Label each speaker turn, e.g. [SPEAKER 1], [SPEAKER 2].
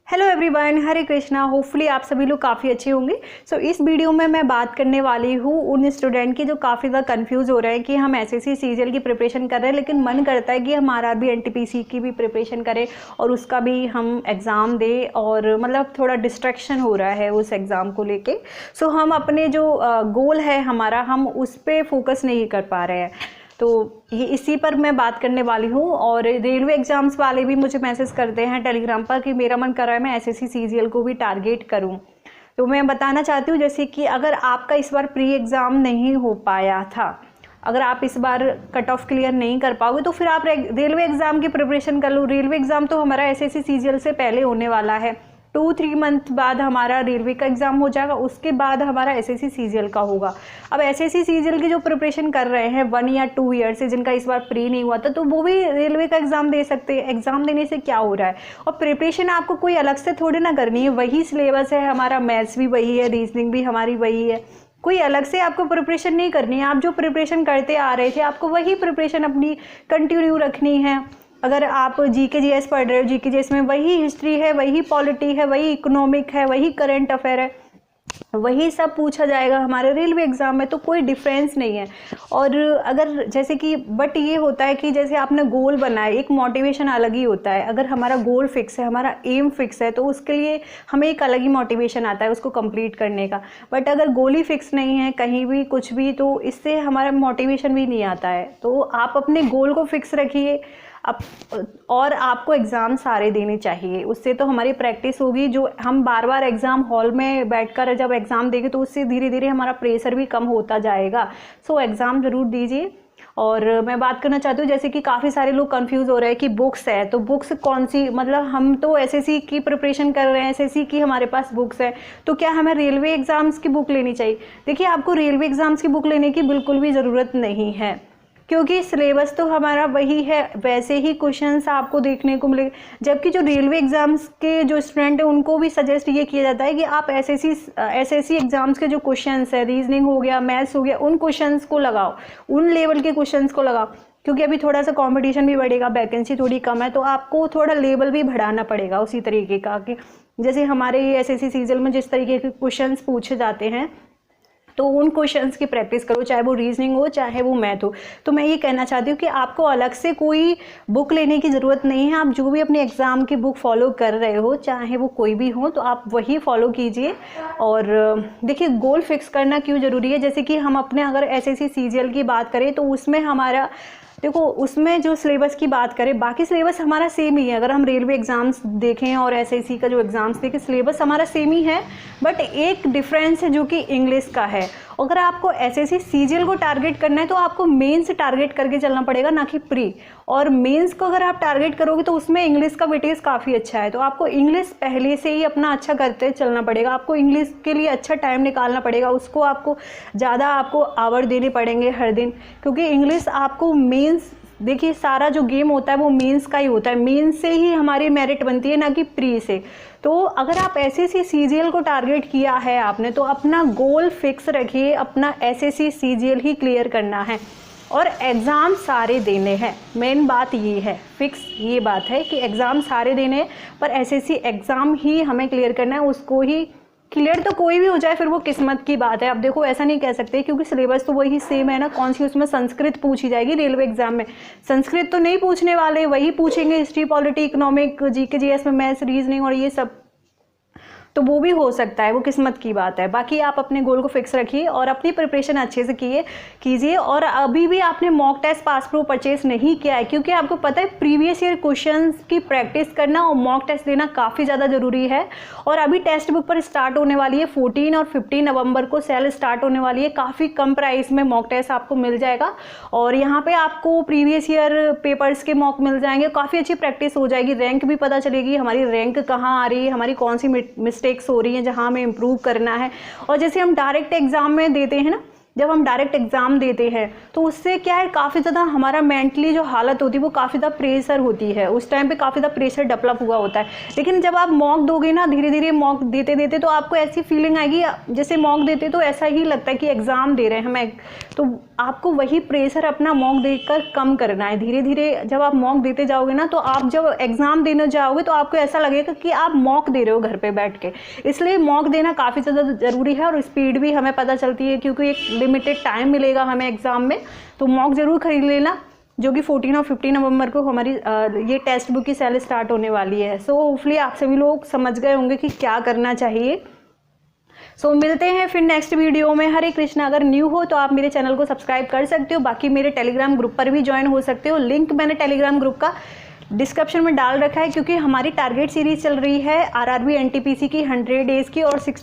[SPEAKER 1] Hello everyone, हरे Krishna. Hopefully आप सभी लोग काफ़ी अच्छे होंगे। सो इस वीडियो में मैं बात करने वाली हूँ उन स्टूडेंट की जो काफ़ी ज़्यादा कंफ्यूज हो रहे हैं कि हम एसएससी सीजीएल की प्रिपरेशन कर रहे हैं, लेकिन मन करता है कि हम आरआरबी एनटीपीसी की भी प्रिपरेशन करें और उसका भी हम एग्ज़ाम दें, और मतलब थोड़ा डिस्ट्रैक्शन हो रहा है उस एग्ज़ाम को लेके। सो हम अपने जो गोल है हमारा, हम उस पर फोकस नहीं कर पा रहे हैं। तो ये इसी पर मैं बात करने वाली हूँ। और रेलवे एग्जाम्स वाले भी मुझे मैसेज करते हैं टेलीग्राम पर कि मेरा मन कर रहा है मैं एसएससी सीजीएल को भी टारगेट करूँ। तो मैं बताना चाहती हूँ जैसे कि अगर आपका इस बार प्री एग्ज़ाम नहीं हो पाया था, अगर आप इस बार कट ऑफ क्लियर नहीं कर पाओगे तो फिर आप रेलवे एग्ज़ाम की प्रिपरेशन कर लो। रेलवे एग्ज़ाम तो हमारा एसएससी सीजीएल से पहले होने वाला है। 2-3 मंथ बाद हमारा रेलवे का एग्ज़ाम हो जाएगा, उसके बाद हमारा एसएससी सीजीएल का होगा। अब एसएससी सीजीएल की जो प्रिपरेशन कर रहे हैं 1 या 2 ईयर से, जिनका इस बार प्री नहीं हुआ था, तो वो भी रेलवे का एग्ज़ाम दे सकते हैं। एग्ज़ाम देने से क्या हो रहा है, और प्रिपरेशन आपको कोई अलग से थोड़ी ना करनी है। वही सिलेबस है हमारा, मैथ्स भी वही है, रीजनिंग भी हमारी वही है। कोई अलग से आपको प्रिपरेशन नहीं करनी है। आप जो प्रिपरेशन करते आ रहे थे आपको वही प्रिपरेशन अपनी कंटिन्यू रखनी है। अगर आप जीके जीएस पढ़ रहे हो, जीके जीएस में वही हिस्ट्री है, वही पॉलिटी है, वही इकोनॉमिक है, वही करंट अफेयर है, वही सब पूछा जाएगा हमारे रेलवे एग्ज़ाम में। तो कोई डिफरेंस नहीं है। और अगर जैसे कि बट ये होता है कि जैसे आपने गोल बनाए, एक मोटिवेशन अलग ही होता है। अगर हमारा गोल फिक्स है, हमारा एम फिक्स है, तो उसके लिए हमें एक अलग ही मोटिवेशन आता है उसको कंप्लीट करने का। बट अगर गोल ही फिक्स नहीं है कहीं भी कुछ भी, तो इससे हमारा मोटिवेशन भी नहीं आता है। तो आप अपने गोल को फिक्स रखिए और आपको एग्ज़ाम सारे देने चाहिए। उससे तो हमारी प्रैक्टिस होगी। जो हम बार बार एग्ज़ाम हॉल में बैठकर जब एग्ज़ाम देंगे तो उससे धीरे धीरे हमारा प्रेशर भी कम होता जाएगा। सो एग्ज़ाम ज़रूर दीजिए। और मैं बात करना चाहती हूँ जैसे कि काफ़ी सारे लोग कंफ्यूज हो रहे हैं कि बुक्स है, तो बुक्स कौन सी, मतलब हम तो एसएससी की प्रिपरेशन कर रहे हैं, एसएससी की हमारे पास बुक्स है, तो क्या हमें रेलवे एग्ज़ाम्स की बुक लेनी चाहिए? देखिए, आपको रेलवे एग्ज़ाम्स की बुक लेने की बिल्कुल भी ज़रूरत नहीं है, क्योंकि सिलेबस तो हमारा वही है, वैसे ही क्वेश्चंस आपको देखने को मिलेंगे। जबकि जो रेलवे एग्ज़ाम्स के जो स्टूडेंट हैं उनको भी सजेस्ट ये किया जाता है कि आप एसएससी एग्ज़ाम्स के जो क्वेश्चंस है, रीजनिंग हो गया, मैथ्स हो गया, उन क्वेश्चंस को लगाओ, उन लेवल के क्वेश्चंस को लगाओ। क्योंकि अभी थोड़ा सा कंपटीशन भी बढ़ेगा, वैकेंसी थोड़ी कम है, तो आपको थोड़ा लेवल भी बढ़ाना पड़ेगा उसी तरीके का। कि जैसे हमारे एसएससी सीजीएल में जिस तरीके के क्वेश्चंस पूछे जाते हैं, तो उन क्वेश्चंस की प्रैक्टिस करो, चाहे वो रीजनिंग हो चाहे वो मैथ हो। तो मैं ये कहना चाहती हूँ कि आपको अलग से कोई बुक लेने की ज़रूरत नहीं है। आप जो भी अपने एग्ज़ाम की बुक फॉलो कर रहे हो, चाहे वो कोई भी हो, तो आप वही फॉलो कीजिए। और देखिए, गोल फिक्स करना क्यों ज़रूरी है। जैसे कि हम अपने अगर एसएससी सीजीएल की बात करें तो उसमें हमारा, देखो, उसमें जो सिलेबस की बात करें, बाकी सिलेबस हमारा सेम ही है। अगर हम रेलवे एग्ज़ाम्स देखें और एसएससी का जो एग्ज़ाम्स देखें, सिलेबस हमारा सेम ही है, बट एक डिफरेंस है जो कि इंग्लिश का है। अगर आपको एसएससी सीजीएल को टारगेट करना है तो आपको मेंस टारगेट करके चलना पड़ेगा, ना कि प्री। और मेंस को अगर आप टारगेट करोगे तो उसमें इंग्लिश का वेटेज काफ़ी अच्छा है, तो आपको इंग्लिश पहले से ही अपना अच्छा करते चलना पड़ेगा। आपको इंग्लिश के लिए अच्छा टाइम निकालना पड़ेगा, उसको आपको ज़्यादा आपको आवर देने पड़ेंगे हर दिन, क्योंकि इंग्लिश आपको मेंस, देखिए सारा जो गेम होता है वो मेंस का ही होता है। मेंस से ही हमारी मेरिट बनती है, ना कि प्री से। तो अगर आप एसएससी सीजीएल को टारगेट किया है आपने, तो अपना गोल फिक्स रखिए, अपना एसएससी सीजीएल ही क्लियर करना है और एग्ज़ाम सारे देने हैं। मेन बात ये है, फिक्स ये बात है कि एग्ज़ाम सारे देने हैं, पर एसएससी एग्ज़ाम ही हमें क्लियर करना है। उसको ही क्लियर तो कोई भी हो जाए, फिर वो किस्मत की बात है। अब देखो, ऐसा नहीं कह सकते क्योंकि सिलेबस तो वही सेम है ना। कौन सी उसमें संस्कृत पूछी जाएगी रेलवे एग्जाम में? संस्कृत तो नहीं पूछने वाले, वही पूछेंगे history, polity, economic, GK GS में मैथ्स, रीजनिंग और ये सब। तो वो भी हो सकता है, वो किस्मत की बात है। बाकी आप अपने गोल को फिक्स रखिए और अपनी प्रिपरेशन अच्छे से कीजिए। और अभी भी आपने mock test pass pro purchase नहीं किया है, क्योंकि आपको पता है प्रीवियस ईयर क्वेश्चंस की प्रैक्टिस करना और मॉक टेस्ट देना काफ़ी ज़्यादा ज़रूरी है। और अभी टेक्स्ट बुक पर स्टार्ट होने वाली है, 14 और 15 नवंबर को सेल स्टार्ट होने वाली है। काफ़ी कम प्राइस में मॉक टेस्ट आपको मिल जाएगा, और यहाँ पे आपको प्रीवियस ईयर पेपर्स के मॉक मिल जाएंगे। काफ़ी अच्छी प्रैक्टिस हो जाएगी, रैंक भी पता चलेगी हमारी रैंक कहाँ आ रही है, हमारी कौन सी मिस्टेक्स हो रही हैं जहाँ हमें इम्प्रूव करना है। और जैसे हम डायरेक्ट एग्जाम में देते हैं ना, जब हम डायरेक्ट एग्ज़ाम देते हैं तो उससे क्या है, काफ़ी ज़्यादा हमारा मेंटली जो हालत होती है वो काफ़ी ज़्यादा प्रेशर होती है, उस टाइम पे काफ़ी ज़्यादा प्रेशर डेवलप हुआ होता है। लेकिन जब आप मॉक दोगे ना, धीरे धीरे मॉक देते देते तो आपको ऐसी फीलिंग आएगी जैसे मॉक देते तो ऐसा ही लगता है कि एग्ज़ाम दे रहे हैं हमें। तो आपको वही प्रेशर अपना मॉक देकर कम करना है। धीरे धीरे जब आप मॉक देते जाओगे ना, तो आप जब एग्ज़ाम देने जाओगे तो आपको ऐसा लगेगा कि आप मॉक दे रहे हो घर पे बैठ के। इसलिए मॉक देना काफ़ी ज़्यादा ज़रूरी है और स्पीड भी हमें पता चलती है, क्योंकि एक लिमिटेड टाइम मिलेगा हमें एग्ज़ाम में। तो मॉक ज़रूर खरीद लेना, जो कि 14 और 15 नवंबर को हमारी ये टेक्स्ट बुक की सेल स्टार्ट होने वाली है। सो होपफुली आप सभी लोग समझ गए होंगे कि क्या करना चाहिए। सो मिलते हैं फिर नेक्स्ट वीडियो में। हरे कृष्णा। अगर न्यू हो तो आप मेरे चैनल को सब्सक्राइब कर सकते हो, बाकी मेरे टेलीग्राम ग्रुप पर भी ज्वाइन हो सकते हो। लिंक मैंने टेलीग्राम ग्रुप का डिस्क्रिप्शन में डाल रखा है, क्योंकि हमारी टारगेट सीरीज चल रही है आरआरबी एनटीपीसी की 100 डेज़ की और 60